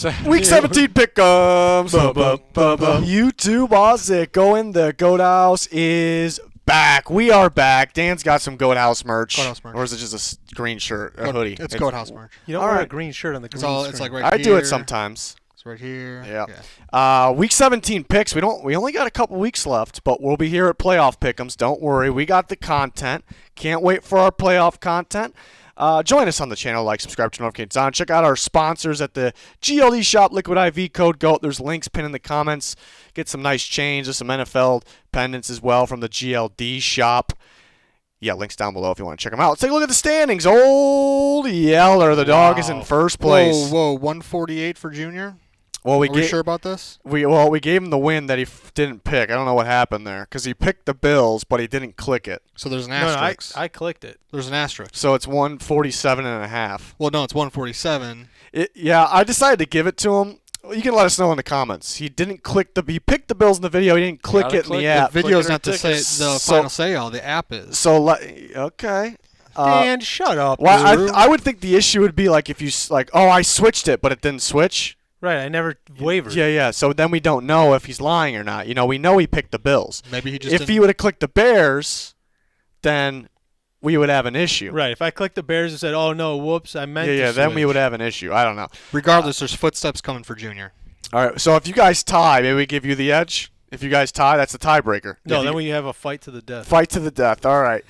Week 17 pick'ems. YouTube Ozic going. The Goat House is back. We are back. Dan's got some Goat House merch. Goat House merch. Or is it just a green shirt, a hoodie? It's Goat House merch. You don't wear a green shirt on the green screen. It's like right here. I do it sometimes. It's right here. Yeah. Week 17 picks. We only got a couple weeks left, but we'll be here at playoff pick'ems. Don't worry. We got the content. Can't wait for our playoff content. Join us on the channel, like, subscribe, turn notifications on. Check out our sponsors at the GLD shop, Liquid IV, code GOAT. There's links pinned in the comments. Get some nice chains. There's some NFL pendants as well from the GLD shop. Yeah, links down below if you want to check them out. Let's take a look at the standings. Old Yeller, the dog is in first place. Whoa, 148 for Junior? Well, Are we sure about this? We gave him the win that he didn't pick. I don't know what happened there because he picked the Bills, but he didn't click it. So there's an asterisk. No, I clicked it. There's an asterisk. So it's 147.5. Well, no, it's 147. Yeah, I decided to give it to him. You can let us know in the comments. He didn't click he picked the Bills in the video. He didn't click it in the app. The video's not the final say-all. The app is. So okay. Dan, shut up. Well, I would think the issue would be like if you I switched it, but it didn't switch. Right, I never wavered. Yeah. So then we don't know if he's lying or not. We know he picked the Bills. Maybe he just. If he would have clicked the Bears, then we would have an issue. Right. If I clicked the Bears and said, "Oh no, whoops, I meant." Yeah. To Then switch. we would have an issue. I don't know. Regardless, there's footsteps coming for Junior. All right. So if you guys tie, maybe we give you the edge. If you guys tie, that's a tiebreaker. No, then we have a fight to the death. Fight to the death. All right.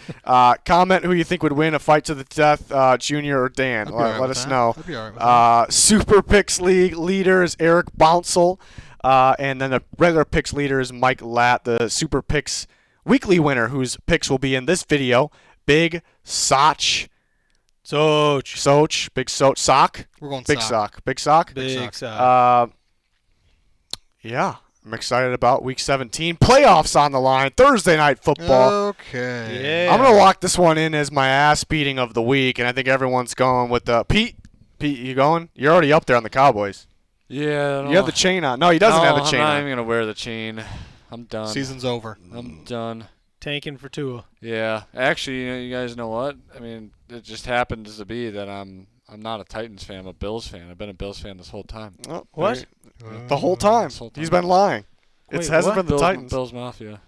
Comment who you think would win a fight to the death, Junior or Dan. Let us know. I'd be all right with that. Super Picks League leader is Eric Bouncel. And then the regular Picks leader is Mike Latt. The Super Picks weekly winner, whose picks will be in this video, Big Soch. Big Sock. We're going Big Sock. Big Sock? Big Sock. Yeah. I'm excited about Week 17. Playoffs on the line. Thursday Night Football. Okay. Yeah. I'm going to lock this one in as my ass beating of the week, and I think everyone's going with Pete. Pete, you going? You're already up there on the Cowboys. Yeah. You have the chain on. No, he doesn't have the chain on. I'm not even going to wear the chain. I'm done. Season's over. I'm done. Tanking for Tua. Yeah. Actually, you guys know what? I mean, it just happens to be that I'm not a Titans fan. I'm a Bills fan. I've been a Bills fan this whole time. Oh, what? The whole time. He's been lying. It Wait, hasn't what? been the Titans. Bills Mafia.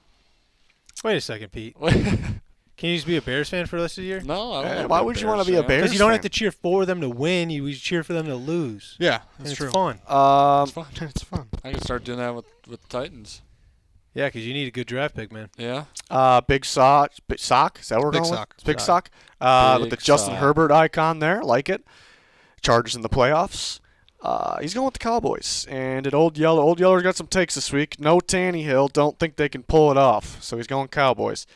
Wait a second, Pete. Can you just be a Bears fan for the rest of the year? No, I don't. Why would you want to be a Bears fan? Because you don't have to cheer for them to win. You cheer for them to lose. Yeah, It's true. fun. It's fun. It's fun. I can start doing that with the Titans. Yeah, because you need a good draft pick, man. Yeah. Big Sock. Is that what we're Big going Sock. with? Big Sock. Sock. With the Big Justin Sock. Herbert icon there. Like it. Chargers in the playoffs. He's going with the Cowboys. And at Old Yeller. Old Yeller's got some takes this week. No Tannehill. Don't think they can pull it off. So he's going Cowboys.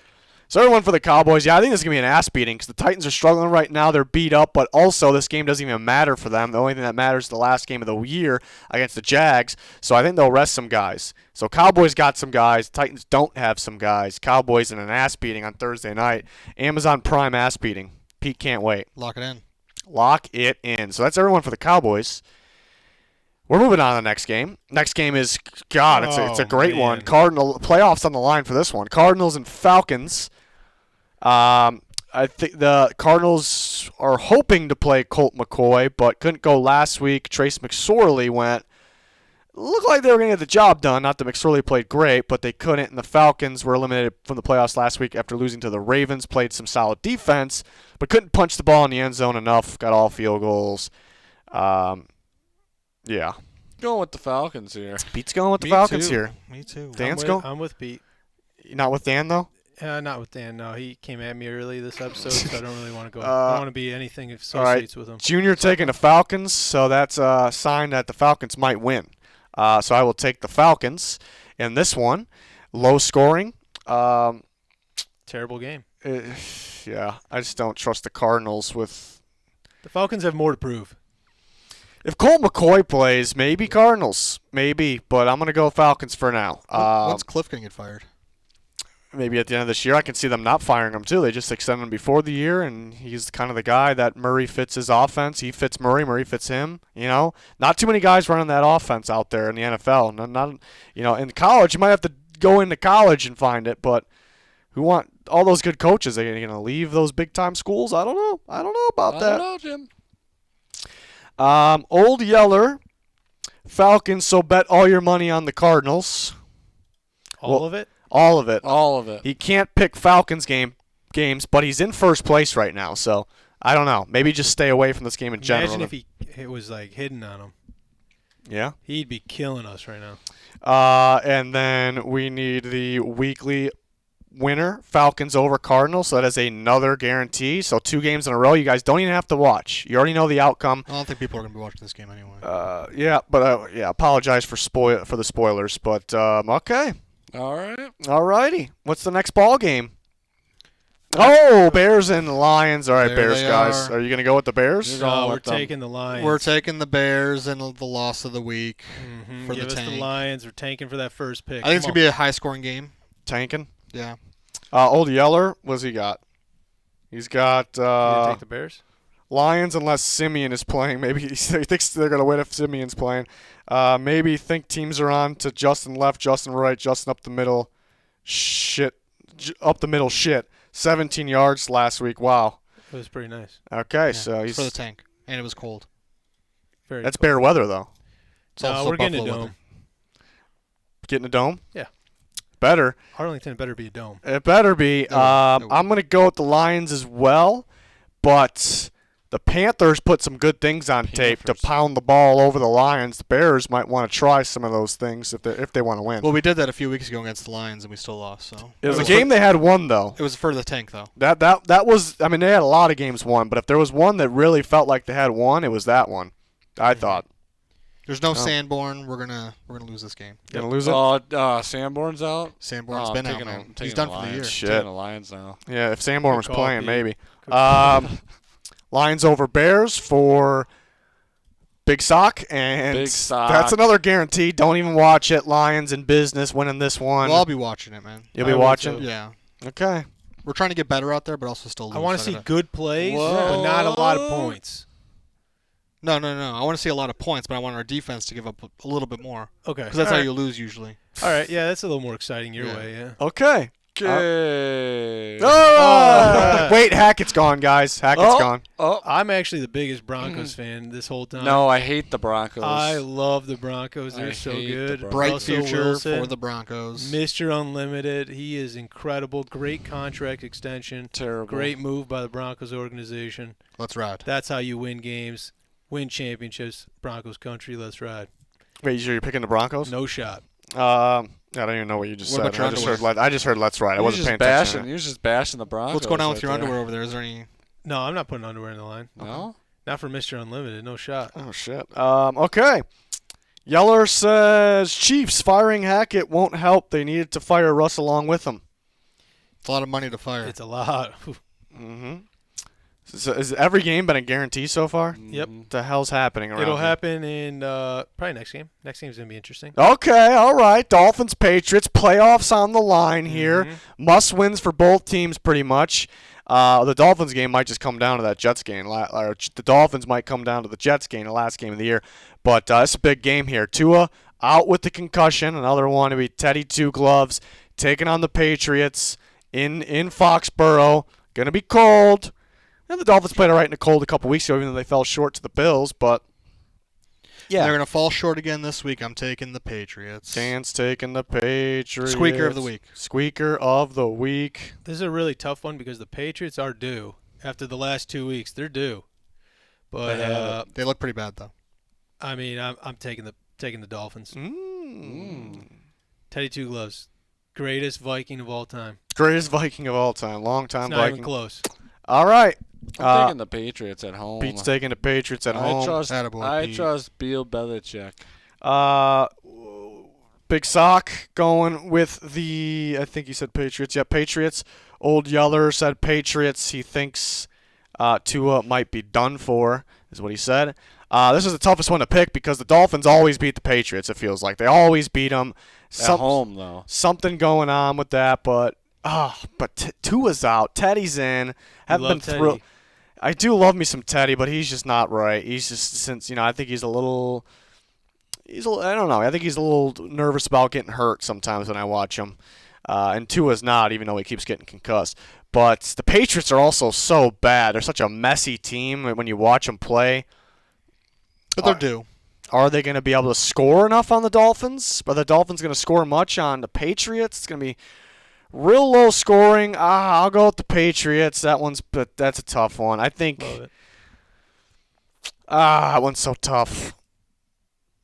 So everyone for the Cowboys. Yeah, I think this is going to be an ass beating because the Titans are struggling right now. They're beat up. But also this game doesn't even matter for them. The only thing that matters is the last game of the year against the Jags. So I think they'll rest some guys. So Cowboys got some guys. Titans don't have some guys. Cowboys in an ass beating on Thursday night. Amazon Prime ass beating. Pete can't wait. Lock it in. Lock it in. So that's everyone for the Cowboys. We're moving on to the next game. Next game is, God, it's a great one. Cardinal playoffs on the line for this one. Cardinals and Falcons. I think the Cardinals are hoping to play Colt McCoy, but couldn't go last week. Trace McSorley went. Looked like they were going to get the job done. Not that McSorley played great, but they couldn't. And the Falcons were eliminated from the playoffs last week after losing to the Ravens. Played some solid defense, but couldn't punch the ball in the end zone enough. Got all field goals. Yeah. Going with the Falcons here. Pete's going with the Falcons here. Me too. Dan's going? I'm with Pete. Not with Dan, though? Not with Dan. No, he came at me early this episode, so I don't really want to go. I don't want to be anything associates with him. Junior taking the Falcons, so that's a sign that the Falcons might win. So I will take the Falcons in this one. Low scoring. Terrible game. Yeah, I just don't trust the Cardinals with. The Falcons have more to prove. If Colt McCoy plays, maybe Cardinals. Maybe, but I'm going to go Falcons for now. When's Cliff going to get fired? Maybe at the end of this year. I can see them not firing him, too. They just extend him before the year, and he's kind of the guy that Murray fits his offense. He fits Murray. Murray fits him. Not too many guys running that offense out there in the NFL. Not in college, you might have to go into college and find it, but who want all those good coaches? Are they going to leave those big-time schools? I don't know. I don't know about that. I don't know, Jim. Old Yeller Falcons, so bet all your money on the Cardinals. All of it? All of it. All of it. He can't pick Falcons games, but he's in first place right now, so I don't know. Maybe just stay away from this game in general. Imagine if it was like hidden on him. Yeah? He'd be killing us right now. And then we need the weekly winner, Falcons over Cardinals. So that is another guarantee. So 2 games in a row. You guys don't even have to watch. You already know the outcome. I don't think people are going to be watching this game anyway. Apologize for the spoilers. But okay. All right. All righty. What's the next ball game? Oh, Bears and Lions. All right, There Bears they guys. are. Are you going to go with the Bears? No, we're taking the Lions. We're taking the Bears and the loss of the week for Give the us tank. the Lions. We're tanking for that first pick. I think it's going to be a high-scoring game. Tanking. Yeah. Old Yeller, what's he got? He's got You gonna take the Bears? Lions unless Simeon is playing. Maybe he thinks they're going to win if Simeon's playing. Maybe think teams are on to Justin left, Justin right, Justin up the middle. Shit. 17 yards last week. Wow. It was pretty nice. Okay, Yeah, so it's he's for the tank, and it was cold. That's bear weather though. It's No, also we're getting a Buffalo dome. weather. Getting a dome? Yeah. Better. Arlington better be a dome. It better be. No, no. I'm going to go with the Lions as well, but the Panthers put some good things on tape to Panthers. pound the ball over the Lions. The Bears might want to try some of those things if they want to win. Well, we did that a few weeks ago against the Lions, and we still lost. So it was a game they had won, though. It was for the tank, though. That was, I mean, they had a lot of games won, but if there was one that really felt like they had won, it was that one, I thought. There's no Sanborn. We're gonna lose this game. Gonna lose it? Sanborn's out. Sanborn's I'm been out, taking man. taking He's done the for the year. Lions. Shit. Taking the Lions now. Yeah, if Sanborn was Good call, playing, Pete. maybe. Good call. Lions over Bears for Big Sock, and Big Sock. that's another guarantee. Don't even watch it. Lions in business winning this one. Well, I'll be watching it, man. You'll be I will watching? too. Yeah. Okay. We're trying to get better out there, but also still lose. I want to So see gotta- good plays, Whoa. but not a lot of points. No. I want to see a lot of points, but I want our defense to give up a little bit more. Okay. Because that's how you lose usually. All right. Yeah, that's a little more exciting your Yeah. way. Yeah. Okay. Okay. Oh! Wait, Hackett's gone, guys. Hackett's gone. Oh. I'm actually the biggest Broncos fan this whole time. No, I hate the Broncos. I love the Broncos. They're I so hate the good. Broncos. Bright Russell future Wilson, for the Broncos. Mr. Unlimited. He is incredible. Great contract extension. Terrible. Great move by the Broncos organization. Let's ride. That's how you win games, win championships. Broncos country. Let's ride. Wait, you're picking the Broncos? No shot. I don't even know what you just What said. about your I just heard Let's Ride. I You're wasn't just paying bashing. attention. You're just bashing the Broncos. What's going on with your right there. underwear over there? Is there any? No, I'm not putting underwear in the line. No. Not for Mr. Unlimited. No shot. Oh, shit. Okay. Yeller says, Chiefs firing Hackett won't help. They needed to fire Russ along with him. It's a lot of money to fire. It's a lot. Mm-hmm. So has every game been a guarantee so far? Yep. What the hell's happening around It'll here? happen in probably next game. Next game's going to be interesting. Okay, all right. Dolphins, Patriots, playoffs on the line here. Must-wins for both teams pretty much. The Dolphins game might just come down to that Jets game. Or the Dolphins might come down to the Jets game, the last game of the year. But it's a big game here. Tua out with the concussion. Another one to be Teddy Two Gloves taking on the Patriots in Foxborough. Going to be cold. And the Dolphins played all right in the cold a couple weeks ago, even though they fell short to the Bills. But yeah, They're going to fall short again this week. I'm taking the Patriots. Dan's taking the Patriots. Squeaker of the week. Squeaker of the week. This is a really tough one because the Patriots are due. After the last 2 weeks, they're due. But They look pretty bad though. I mean, I'm taking the Dolphins. Teddy Two Gloves, greatest Viking of all time. Greatest Viking of all time. Long time It's not Viking. even close. All right. I'm taking the Patriots at home. Pete's taking the Patriots at home. Attaboy, I Pete. trust Bill Belichick. Big Sock going with the, I think he said Patriots. Yeah, Patriots. Old Yeller said Patriots. He thinks Tua might be done for, is what he said. This is the toughest one to pick because the Dolphins always beat the Patriots, it feels like. They always beat them. At home, though. Something going on with that, but Tua's out. Teddy's in. Haven't love been thrilled. Teddy. I do love me some Teddy, but he's just not right. He's just, since, I think I don't know. I think he's a little nervous about getting hurt sometimes when I watch him. And Tua's not, even though he keeps getting concussed. But the Patriots are also so bad. They're such a messy team when you watch them play. But they're due. Are they going to be able to score enough on the Dolphins? Are the Dolphins going to score much on the Patriots? It's going to be real low scoring. I'll go with the Patriots. But that's a tough one. I think. Love it. That one's so tough.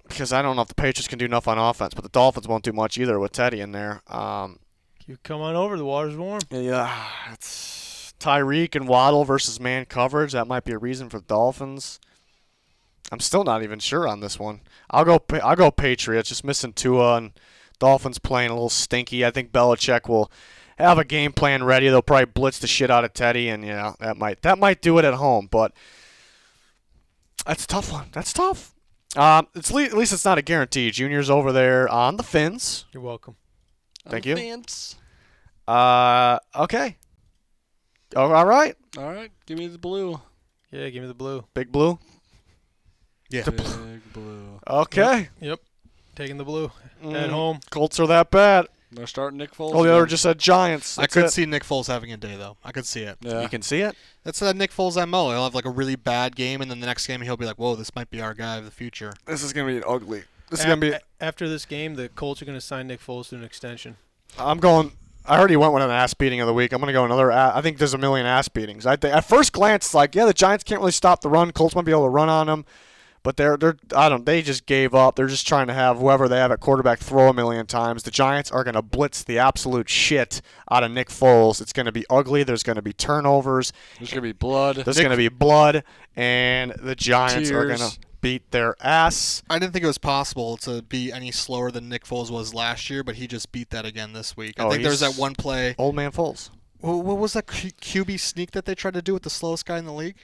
Because I don't know if the Patriots can do enough on offense, but the Dolphins won't do much either with Teddy in there. You come on over. The water's warm. Yeah, it's Tyreek and Waddle versus man coverage. That might be a reason for the Dolphins. I'm still not even sure on this one. I'll go Patriots. Just missing Tua, and Dolphins playing a little stinky. I think Belichick will have a game plan ready. They'll probably blitz the shit out of Teddy, and yeah, that might do it at home. But that's a tough one. That's tough. At least it's not a guarantee. Junior's over there on the Fins. You're welcome. Thank you. Fins. Okay. Oh, all right. All right, give me the blue. Yeah, give me the blue. Big Blue. Yeah. Big blue. Okay. Yep. Taking the blue at home. Colts are that bad. They're starting Nick Foles. Oh, the other again. just said Giants. I That's could it. see Nick Foles having a day, though. I could see it. Yeah. You can see it. That's Nick Foles' MO. He'll have like a really bad game, and then the next game he'll be like, whoa, this might be our guy of the future. This is gonna be ugly. This is gonna be. After this game, the Colts are going to sign Nick Foles to an extension. I'm going. I already went with an ass beating of the week. I'm gonna go another. I think there's a million ass beatings. I think at first glance, it's like, yeah, the Giants can't really stop the run. Colts might be able to run on them, but they just gave up. They're just trying to have whoever they have at quarterback throw a million times. The Giants are gonna blitz the absolute shit out of Nick Foles. It's gonna be ugly. There's gonna be turnovers. There's gonna be blood. There's gonna be blood, and the Giants are Tears. gonna beat their ass. I didn't think it was possible to be any slower than Nick Foles was last year, but he just beat that again this week. I think there was that one play. Old man Foles. What was that QB sneak that they tried to do with the slowest guy in the league?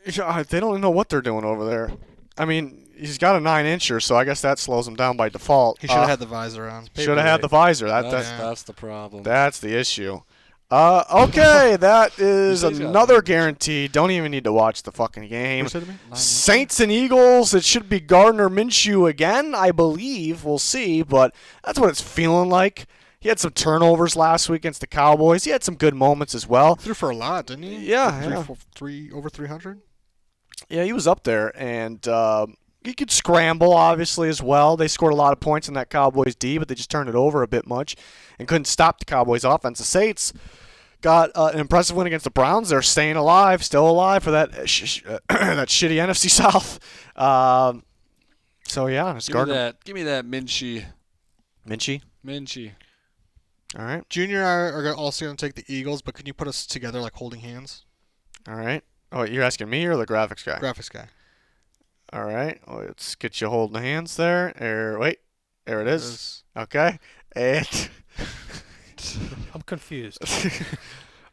Yeah, they don't even know what they're doing over there. I mean, he's got a 9-incher, so I guess that slows him down by default. He should have had the visor on. Should have had the visor. That's the problem. That's the issue. Okay, that is He's got another it. guarantee. Don't even need to watch the fucking game. What you said to me? Saints and Eagles. It should be Gardner Minshew again, I believe. We'll see, but that's what it's feeling like. He had some turnovers last week against the Cowboys. He had some good moments as well. Threw for a lot, didn't he? Yeah, Over 300? Yeah, he was up there, and he could scramble, obviously, as well. They scored a lot of points in that Cowboys D, but they just turned it over a bit much and couldn't stop the Cowboys offense. The Saints got an impressive win against the Browns. They're staying alive, still alive for that that shitty NFC South. So, yeah, it's Gardner. Give me that Minchie. Minchie? All right. Junior and I are also going to take the Eagles, but can you put us together like holding hands? All right. Oh, you're asking me or the graphics guy? Graphics guy. All right. Well, let's get you holding the hands there. Wait. There it is. Okay. And I'm confused.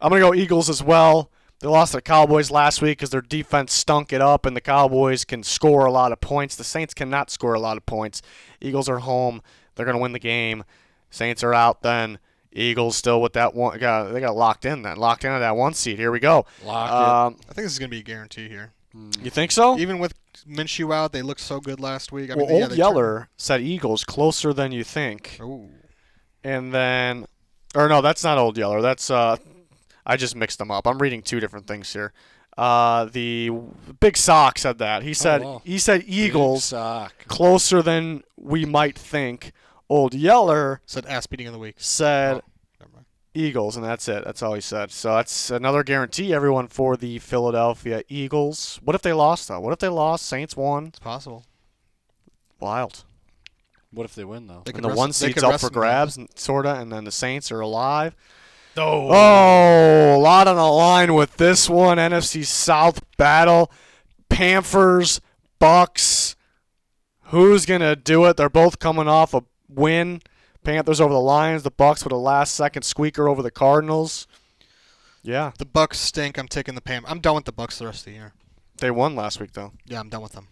I'm going to go Eagles as well. They lost to the Cowboys last week because their defense stunk it up, and the Cowboys can score a lot of points. The Saints cannot score a lot of points. Eagles are home. They're going to win the game. Saints are out then. Eagles still with that one. They got locked in then. Locked into that one seed. Here we go. I think this is going to be a guarantee here. You think so? Even with Minshew out, they looked so good last week. I Well, mean, Old Yeller said Eagles closer than you think. Ooh. And then, or no, that's not Old Yeller. That's I just mixed them up. I'm reading two different things here. The Big Sock said that. He said Eagles closer than we might think. Old Yeller said ass beating of the week. Said never mind. Eagles, and that's it. That's all he said. So that's another guarantee, everyone, for the Philadelphia Eagles. What if they lost, though? What if they lost? Saints won? It's possible. Wild. What if they win, though? And the one seed's up for grabs, sort of, and then the Saints are alive. Oh, a lot on the line with this one. NFC South battle. Panthers, Bucks. Who's going to do it? They're both coming off a win. Panthers over the Lions. The Bucks with a last-second squeaker over the Cardinals. Yeah. The Bucks stink. I'm taking the Panthers. I'm done with the Bucks the rest of the year. They won last week, though. Yeah, I'm done with them.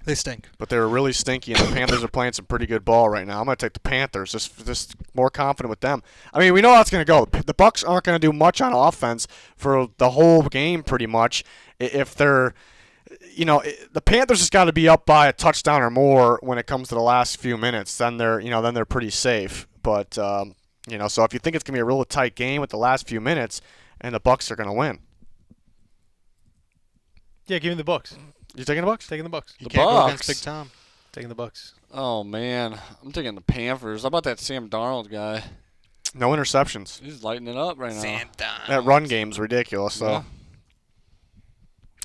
They stink. But they were really stinky, and the Panthers are playing some pretty good ball right now. I'm going to take the Panthers. Just more confident with them. I mean, we know how it's going to go. The Bucks aren't going to do much on offense for the whole game, pretty much. If they're, the Panthers has got to be up by a touchdown or more when it comes to the last few minutes. Then they're pretty safe. But so if you think it's going to be a real tight game with the last few minutes, and the Bucks are going to win. yeah, give me the Bucks. You taking the Bucks? Taking the Bucks. You The can't go Bucks. against Big Tom. Taking the Bucks. Oh, man. I'm taking the Panthers. How about that Sam Darnold guy? No interceptions. He's lighting it up right now. That run game's ridiculous. So,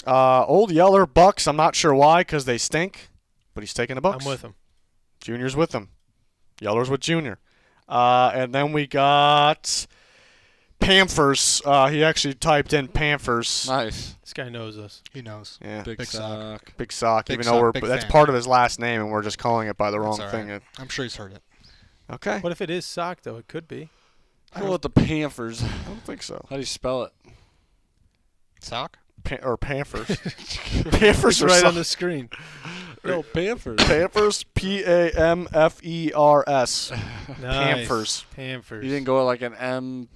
Old Yeller Bucks. I'm not sure why, because they stink, but he's taking the Bucks. I'm with him. Junior's with him. Yeller's with Junior. And then we got Panthers. He actually typed in Panthers. Nice. This guy knows us. He knows. Yeah. Big sock. Big sock. Big even sock, though big that's fan. part of his last name, and we're just calling it by the wrong That's all thing. right. I'm sure he's heard it. Okay. What if it is sock, though? It could be. Go with the Panthers. I don't think so. How do you spell it? Sock? Or Panthers. Panthers It's are right sock. on the screen. No, Panthers. Panthers. Panfers. Nice. Panthers. Panthers. You didn't go with like an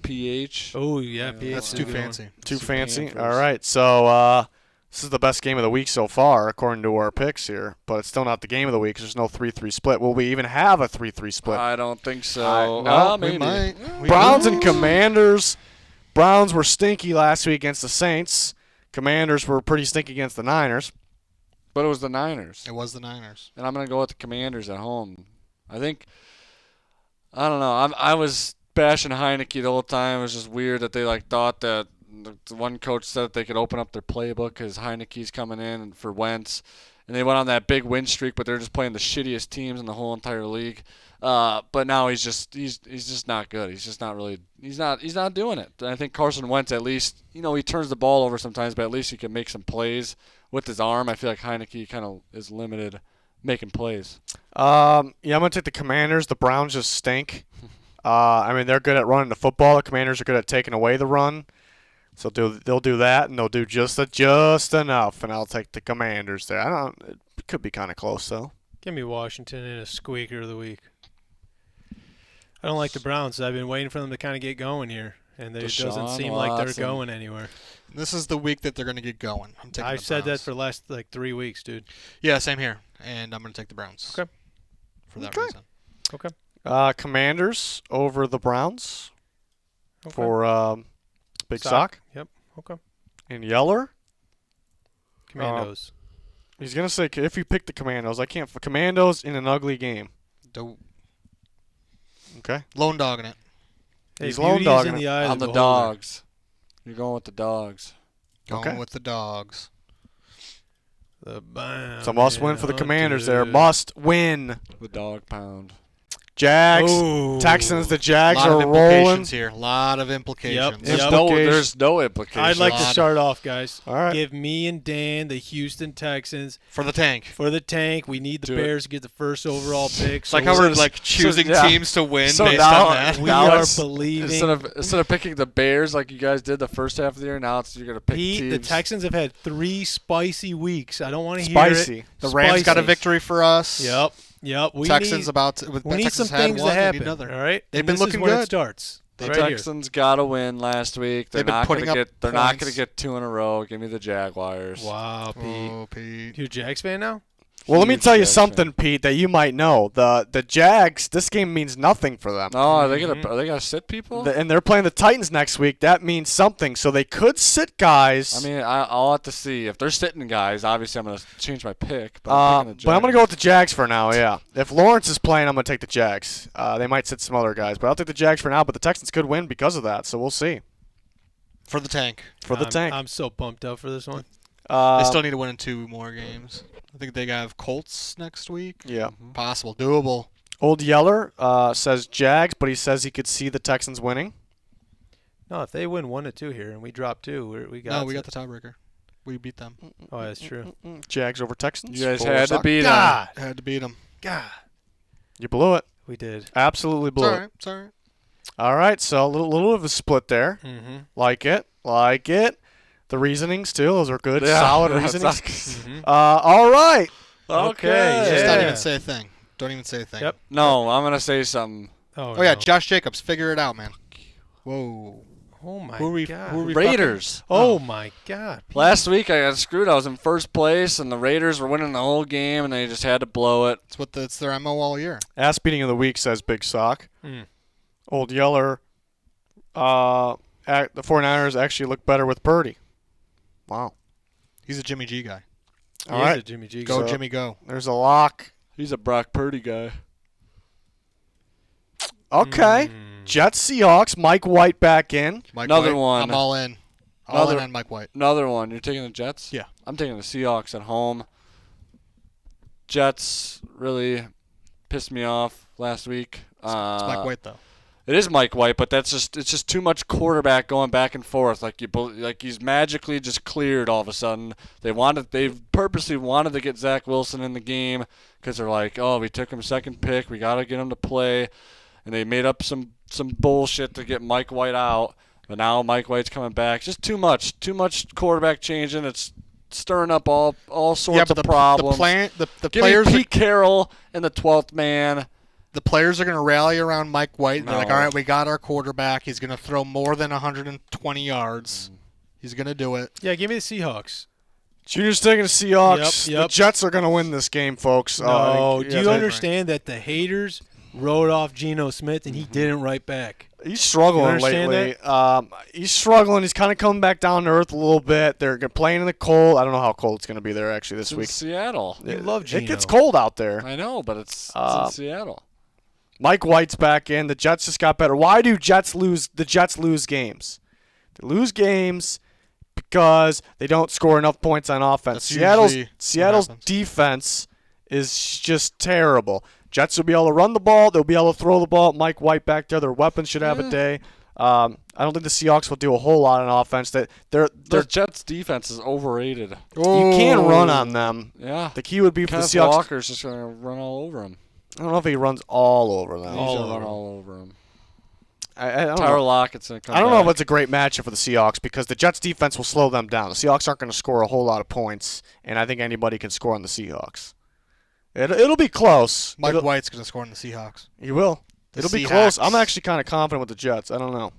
MPH? Oh, yeah. That's PH. too fancy. Too Some fancy. Panthers. All right. So this is the best game of the week so far, according to our picks here. But it's still not the game of the week 'cause there's no 3-3 split. Will we even have a 3-3 split? I don't think so. no, Maybe. We might. We Browns might. and Commanders. Browns were stinky last week against the Saints. Commanders were pretty stinky against the Niners. But it was the Niners. It was the Niners. And I'm going to go with the Commanders at home. I think, I don't know. I was bashing Heineke the whole time. It was just weird that they thought that the one coach said that they could open up their playbook because Heineke's coming in for Wentz. And they went on that big win streak, but they're just playing the shittiest teams in the whole entire league. But now he's just not good. He's just not really he's not doing it. And I think Carson Wentz, at least, he turns the ball over sometimes, but at least he can make some plays with his arm. I feel like Heineke kind of is limited making plays. I'm gonna take the Commanders. The Browns just stink. They're good at running the football. The Commanders are good at taking away the run. So they'll do that, and they'll do just enough. And I'll take the Commanders there. It could be kind of close though. Give me Washington in a squeaker of the week. I don't like the Browns. I've been waiting for them to kind of get going here, and it doesn't Deshaun seem like they're Watson. going anywhere. This is the week that they're going to get going. I'm taking I've the said that Browns. for the last 3 weeks, dude. Yeah, same here. And I'm going to take the Browns. Okay. For that Okay. reason. Okay. Commanders over the Browns Okay. for Big Sock Yep. Okay. and Yeller. Commandos. He's gonna say if you pick the Commandos, I can't. Commandos in an ugly game. Okay. Lone dogging it. Hey, he's lone beauty is dogging in it. the eye of On the beholder. dogs. You're going with the dogs. Going Okay. with the dogs. The bam, It's a must win yeah, for the oh, Commanders there. dude. Must win. The dog pound. Jags. Ooh. Texans. The Jags lot of are rolling. implications here. A lot of implications. Yep. There's no implication. I'd like to Lot. start off, guys. All right. Give me and Dan the Houston Texans For the tank. for the tank. We need the Do it. Bears to get the first overall pick. It's like how we're choosing yeah. teams to win So based now- on that. we now are it's- believing. Instead of picking the Bears like you guys did the first half of the year, now you're gonna pick Pete, teams. the Texans have had 3 spicy weeks. I don't want to hear it. Spicy. The Rams got a Spicy. victory for us. Yep. We Texans need, about to, with we need Texans some had things one, to they happen. need another. All right. They've And been this looking is where good. it starts. The right here. Texans got a win last week. They're They've been not putting gonna up get. They're not points. gonna get 2 in a row. Give me the Jaguars. Wow, Pete. Oh, Pete. You a Jags fan now? Well, let me Huge tell you Jags something, fan. Pete, that you might know. The Jags. This game means nothing for them. No, are they Mhm. gonna sit people? And they're playing the Titans next week. That means something. So they could sit guys. I mean, I'll have to see if they're sitting guys. Obviously, I'm gonna change my pick. But but I'm gonna go with the Jags for now. Yeah. If Lawrence is playing, I'm gonna take the Jags. They might sit some other guys, but I'll take the Jags for now. But the Texans could win because of that. So we'll see. For the tank. For the tank. I'm so pumped up for this one. They still need to win in 2 more games. I think they have Colts next week. Yeah. Possible. Doable. Old Yeller says Jags, but he says he could see the Texans winning. No, if they win 1 or 2 here and we drop 2, we got. No, we got the tiebreaker. We beat them. Oh, that's true. Jags over Texans. You guys Full had to sock. beat them. God, Had to beat them. God, You blew it. we did. Absolutely It's blew all it. right. It's all right. All right, so a little of a split there. Mm-hmm. Like it. The reasonings too. Those are good, Yeah, solid that reasonings. sucks. Mm-hmm. All right. Okay. Just Yeah. don't even say a thing. Don't even say a thing. Yep. No, I'm gonna say something. Oh, yeah. no. Josh Jacobs. Figure it out, man. Whoa. Oh my Who are we- God. who are we- Raiders. Oh my God. Pete. Last week I got screwed. I was in first place, and the Raiders were winning the whole game, and they just had to blow it. It's their MO all year. Ass beating of the week says Big Sock. Mm. Old Yeller. The 49ers actually look better with Purdy. Wow. He's a Jimmy G guy. All right. He's a Jimmy G. Go, So- Jimmy, go. There's a lock. He's a Brock Purdy guy. Okay. Jets, Seahawks. Mike White back in. Mike Another White. one. I'm all in. Another- On Mike White. Another one. You're taking the Jets? Yeah. I'm taking the Seahawks at home. Jets really pissed me off last week. It's Mike White, though. It is Mike White, but it's just too much quarterback going back and forth. Like he's magically just cleared all of a sudden. They purposely wanted to get Zach Wilson in the game because they're like, oh, we took him second pick, we gotta get him to play, and they made up some bullshit to get Mike White out. But now Mike White's coming back. Just too much quarterback changing. It's stirring up all sorts of problems. The Give players, me Pete Carroll in the 12th man. the players are going to rally around Mike White. And they're like, No. all right, we got our quarterback. He's going to throw more than 120 yards. He's going to do it. Yeah, give me the Seahawks. Junior's taking the Seahawks. Yep. The Jets are going to win this game, folks. No, Yeah, do you they- understand that the haters wrote off Geno Smith and he didn't write back? He's struggling You understand lately. He's struggling. He's kind of coming back down to earth a little bit. They're playing in the cold. I don't know how cold it's going to be there actually this It's in week. Seattle. You love It Geno. gets cold out there. I know, but it's in Seattle. Mike White's back in. The Jets just got better. Why do the Jets lose games? They lose games because they don't score enough points on offense. That's usually Seattle's what happens. defense is just terrible. Jets will be able to run the ball. They'll be able to throw the ball. Mike White back there. Their weapons should have a day. I don't think the Seahawks will do a whole lot on offense. Their Jets defense is overrated. you can run on them. Yeah. The key would be for the Kenneth Seahawks. Walker's just going to run all over him. I don't know if he runs all over them. He's going to run all over him. I don't Tyler know. Lockett's going to come I don't know if back. it's a great matchup for the Seahawks because the Jets defense will slow them down. The Seahawks aren't going to score a whole lot of points, and I think anybody can score on the Seahawks. It'll be close. Mike White's going to score on the Seahawks. He will. The It'll be Seahawks. close. I'm actually kind of confident with the Jets. I don't know.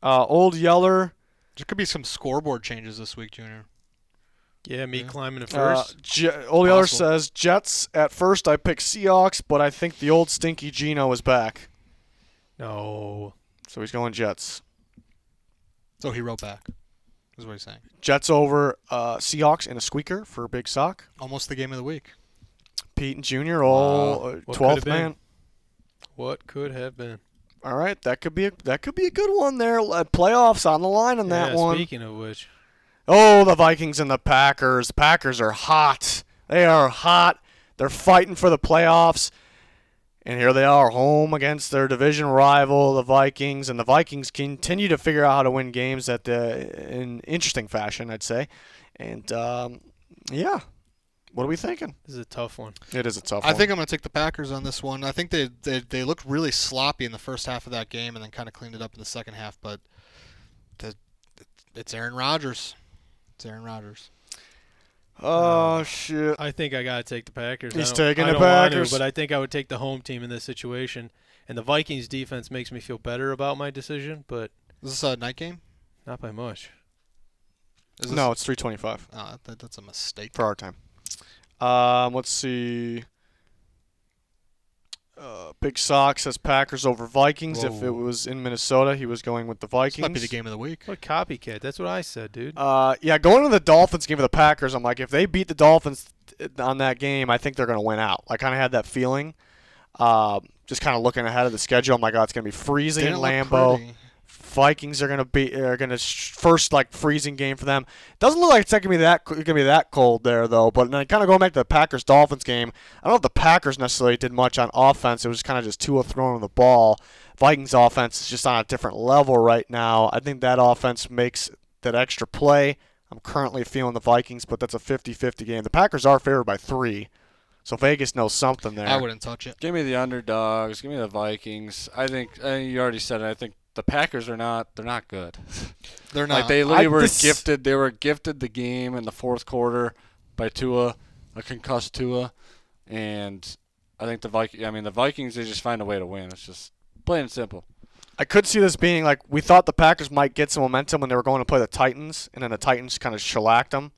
Old Yeller. There could be some scoreboard changes this week, Junior. Yeah, me climbing to first. Old Yeller Possible. says, Jets, at first I picked Seahawks, but I think the old stinky Geno is back. No. So he's going Jets. So he wrote back, is what he's saying. Jets over Seahawks in a squeaker for Big Sock. Almost the game of the week. Pete and Junior, What 12th could've been? man. What could have been? All right, that could be a good one there. Playoffs on the line on that one. Speaking of which. Oh, the Vikings and the Packers. The Packers are hot. They are hot. They're fighting for the playoffs. And here they are, home against their division rival, the Vikings. And the Vikings continue to figure out how to win games in interesting fashion, I'd say. And, yeah. What are we thinking? This is a tough one. It is a tough one. I think I'm going to take the Packers on this one. I think they looked really sloppy in the first half of that game and then kind of cleaned it up in the second half. But it's Aaron Rodgers. It's Aaron Rodgers. Oh, shit. I think I got to take the Packers. He's I taking the don't want Packers. to, but I think I would take the home team in this situation. And the Vikings defense makes me feel better about my decision, but Is this a night game? not by much. Is this, No, it's 3:25 that's a mistake. for our time. Let's see. Big Sox says Packers over Vikings. If it Whoa. was in Minnesota, he was going with the This Vikings. might be the game of the week. What copycat? That's what I said, dude. Yeah, going to the Dolphins game of the Packers, I'm like, if they beat the Dolphins on that game, I think they're going to win out. I kind of had that feeling. Just kind of looking ahead of the schedule, I'm like, oh, it's going to be freezing in Didn't look Lambeau. pretty. Vikings are going to first like freezing game for them. Doesn't look like it's going to be that cold there though. But then kind of going back to the Packers Dolphins game, I don't know if the Packers necessarily did much on offense. It was kind of just Tua throwing the ball. Vikings offense is just on a different level right now. I think that offense makes that extra play. I'm currently feeling the Vikings, but that's a 50-50 game. The Packers are favored by 3, so Vegas knows something there. I wouldn't touch it. Give me the underdogs. Give me the Vikings. I think you already said it. I think the Packers are not. They're not good. They're not. Like they literally were this- gifted. They were gifted the game in the fourth quarter by Tua, a concussed Tua, and I think the Vikings. They just find a way to win. It's just plain and simple. I could see this being like we thought the Packers might get some momentum when they were going to play the Titans, and then the Titans kind of shellacked them.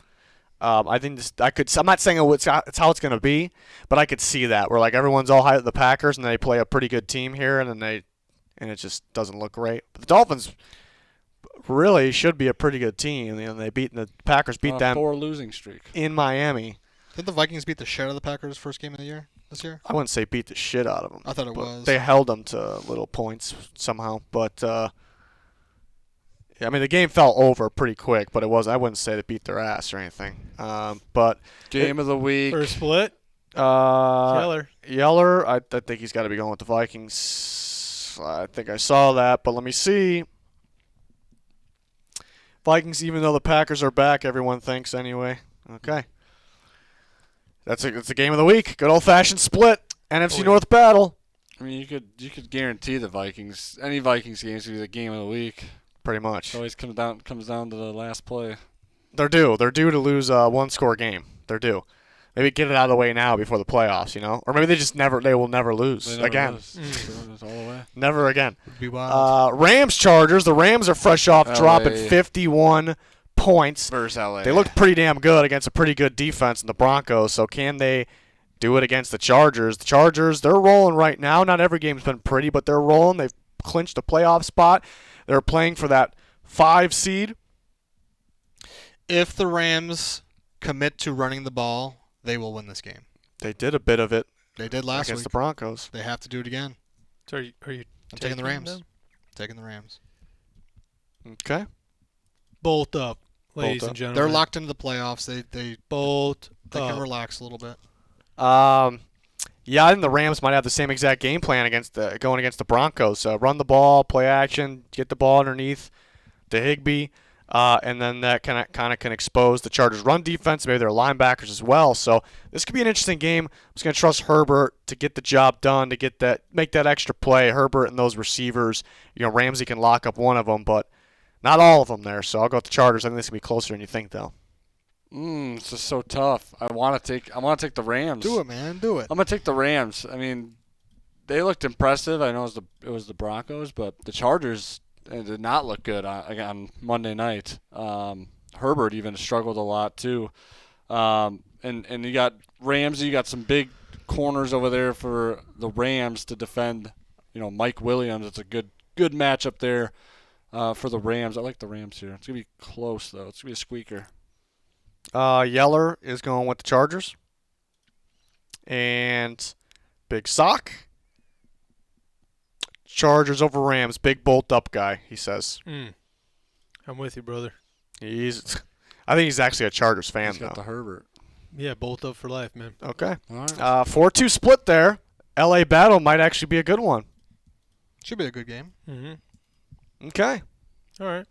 I think I'm not saying it's how it's going to be, but I could see that where like everyone's all high at the Packers, and they play a pretty good team here, and it just doesn't look great. But the Dolphins really should be a pretty good team, and the Packers beat On a them 4 losing streak. in Miami. Did the Vikings beat the shit out of the Packers first game of the year this year? I wouldn't say beat the shit out of them. I thought it was. They held them to little points somehow. But, yeah, I mean, the game fell over pretty quick, but I wouldn't say they beat their ass or anything. But Game of the week. First split. Yeller, I think he's got to be going with the Vikings. I think I saw that, but let me see. Vikings, even though the Packers are back, everyone thinks anyway. Okay. It's a game of the week. Good old-fashioned split. NFC North battle. I mean, you could guarantee the Vikings. Any Vikings games will be the game of the week. Pretty much. It always comes down to the last play. They're due. They're due to lose a one-score game. They're due. Maybe get it out of the way now before the playoffs, or maybe they will never lose again. All the way. Never again. Would be wild. Rams Chargers. The Rams are fresh off dropping 51 points Versus LA. They looked pretty damn good against a pretty good defense in the Broncos. So can they do it against the Chargers? The Chargers, they're rolling right now. Not every game's been pretty, but they're rolling. They've clinched a playoff spot. They're playing for that 5 seed. If the Rams commit to running the ball, they will win this game. They did a bit of it. They did last against week. the Broncos. They have to do it again. So are you I'm taking the Rams. them? Taking the Rams. Okay. Bolt up, ladies up. and gentlemen. They're locked into the playoffs. They Bolt can up. relax a little bit. Yeah, I think the Rams might have the same exact game plan going against the Broncos. Run the ball, play action, get the ball underneath to Higbee, and then that kind of can expose the Chargers' run defense, maybe their linebackers as well. So this could be an interesting game. I'm just going to trust Herbert to get the job done, to make that extra play. Herbert and those receivers, Ramsey can lock up one of them, but not all of them there. So I'll go with the Chargers. I think this will be closer than you think, though. It's just so tough. I want to take the Rams. Do it, man. Do it. I'm gonna take the Rams. I mean, they looked impressive. I know it was the Broncos, but the Chargers did not look good on Monday night. Herbert even struggled a lot too. And you got Ramsey. You got some big corners over there for the Rams to defend. Mike Williams. It's a good matchup there for the Rams. I like the Rams here. It's gonna be close though. It's gonna be a squeaker. Yeller is going with the Chargers. And Big Sock. Chargers over Rams. Big bolt-up guy, he says. I'm with you, brother. I think he's actually a Chargers fan, He's got the Herbert. Yeah, bolt up for life, man. Okay. All right. 4-2 split there. LA battle might actually be a good one. Should be a good game. Mm-hmm. Okay. All right.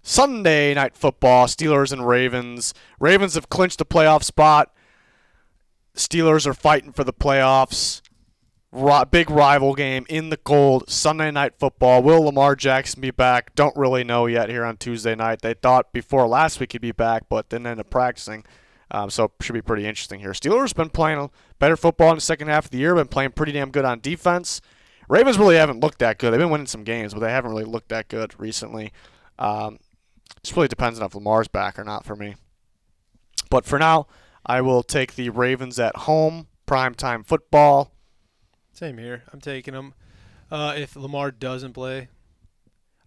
Sunday night football, Steelers and Ravens. Ravens have clinched a playoff spot. Steelers are fighting for the playoffs. Big rival game in the cold. Sunday night football. Will Lamar Jackson be back? Don't really know yet here on Tuesday night. They thought before last week he'd be back, but didn't end up practicing. So it should be pretty interesting here. Steelers been playing better football in the second half of the year. Been playing pretty damn good on defense. Ravens really haven't looked that good. They've been winning some games, but they haven't really looked that good recently. Just really depends on if Lamar's back or not for me. But for now, I will take the Ravens at home, primetime football. Same here. I'm taking them. If Lamar doesn't play,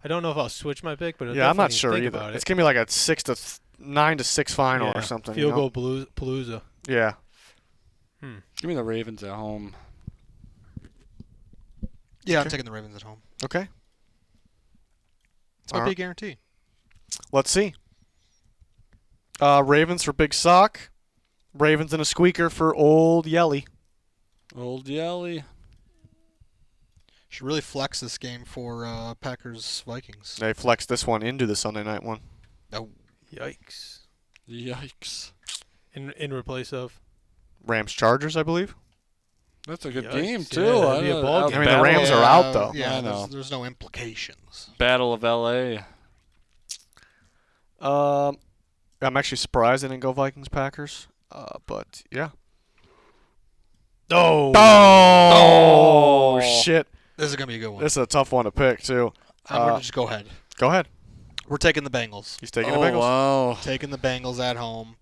I don't know if I'll switch my pick, but I'm not sure either. It's gonna be like a 9-6 final or something. Field goal palooza. Yeah. Give me the Ravens at home. Yeah, I'm taking the Ravens at home. Okay. It's might be a guarantee. Let's see. Ravens for Big Sock. Ravens and a squeaker for Old Yelly. Old Yelly. Should really flex this game for Packers-Vikings. They flexed this one into the Sunday night one. Oh. Yikes. Yikes. In replace of? Rams Chargers, I believe. That's a good Yikes. game, too. Yeah, that'd be a ball game. I mean, the Rams are out, though. Yeah, I know. There's no implications. Battle of L.A. I'm actually surprised they didn't go Vikings-Packers. But, yeah. Oh, shit. This is going to be a good one. This is a tough one to pick, too. I'm going to just go ahead. Go ahead. We're taking the Bengals. He's taking the Bengals. Wow. Taking the Bengals at home.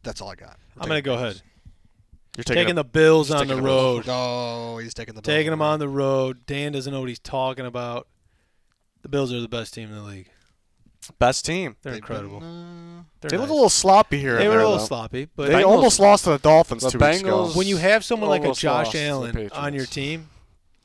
That's all I got. I'm going to go ahead. You're Taking the Bills on taking the the Bills. road. Oh, he's taking the Bills. Taking them on the road. Dan doesn't know what he's talking about. The Bills are the best team in the league. Best team. They're incredible. They look a little sloppy here. They were a little though. sloppy, but They almost lost to the Dolphins the 2 weeks ago. Bengals when you have someone like a almost Josh lost to the Allen Patriots. on your team,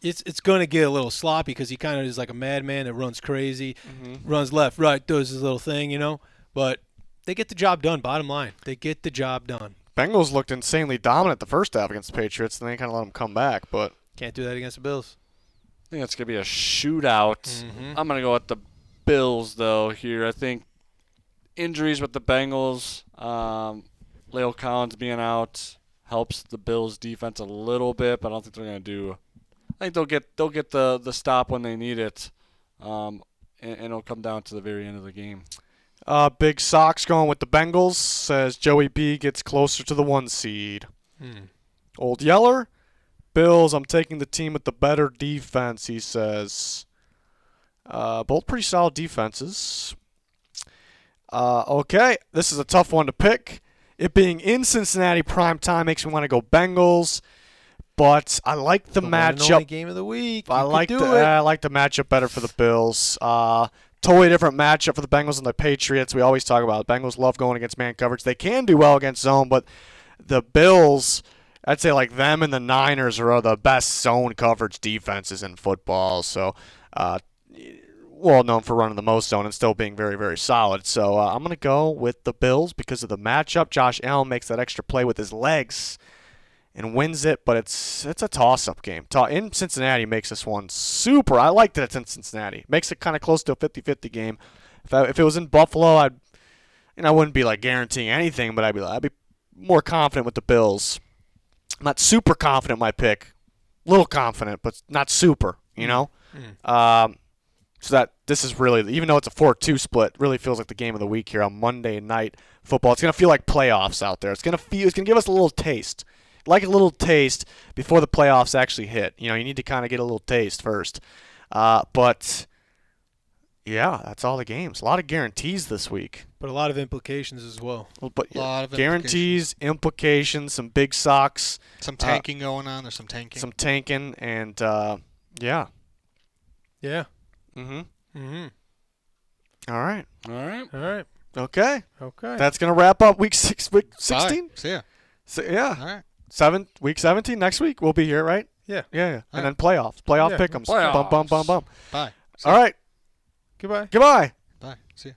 it's going to get a little sloppy because he kind of is like a madman that runs crazy, runs left, right, does his little thing, But they get the job done, bottom line. They get the job done. Bengals looked insanely dominant the first half against the Patriots, and they kind of let them come back. But can't do that against the Bills. I think it's going to be a shootout. I'm going to go with the Bills, though, here. I think injuries with the Bengals, Leo Collins being out helps the Bills' defense a little bit, but I don't think they're going to do – I think they'll get the stop when they need it, and it'll come down to the very end of the game. Big Sox going with the Bengals, says Joey B gets closer to the 1 seed. Old Yeller, Bills, I'm taking the team with the better defense, he says. Both pretty solid defenses. Okay, this is a tough one to pick. It being in Cincinnati prime time makes me want to go Bengals, but I like the matchup. Game of the week. I like the matchup better for the Bills. Totally different matchup for the Bengals and the Patriots. We always talk about it. Bengals love going against man coverage. They can do well against zone, but the Bills, I'd say like them and the Niners are the best zone coverage defenses in football. So, well known for running the most zone and still being very, very solid. So I'm going to go with the Bills because of the matchup. Josh Allen makes that extra play with his legs and wins it, but it's a toss-up game. In Cincinnati makes this one super. I like that it's in Cincinnati. Makes it kind of close to a 50-50 game. If it was in Buffalo, I wouldn't be like guaranteeing anything, but I'd be more confident with the Bills. I'm not super confident in my pick. A little confident, but not super, So that this is really, even though it's a 4-2 split, really feels like the game of the week here on Monday night football. It's going to feel like playoffs out there. It's going to give us a little taste. Like a little taste before the playoffs actually hit. You need to kind of get a little taste first. But, yeah, that's all the games. A lot of guarantees this week. But a lot of implications as well. But lot of guarantees, implications, some big socks. Some tanking going on. There's some tanking. Some tanking, and, yeah. Yeah. Mm-hmm. All right. Okay. That's going to wrap up week 16. Bye. See ya. So, yeah. All right. Week 17 next week we'll be here, right? Yeah. And then playoff pick'ems. Playoffs. Bum. Bye. All right. Goodbye. Goodbye. Bye. See ya.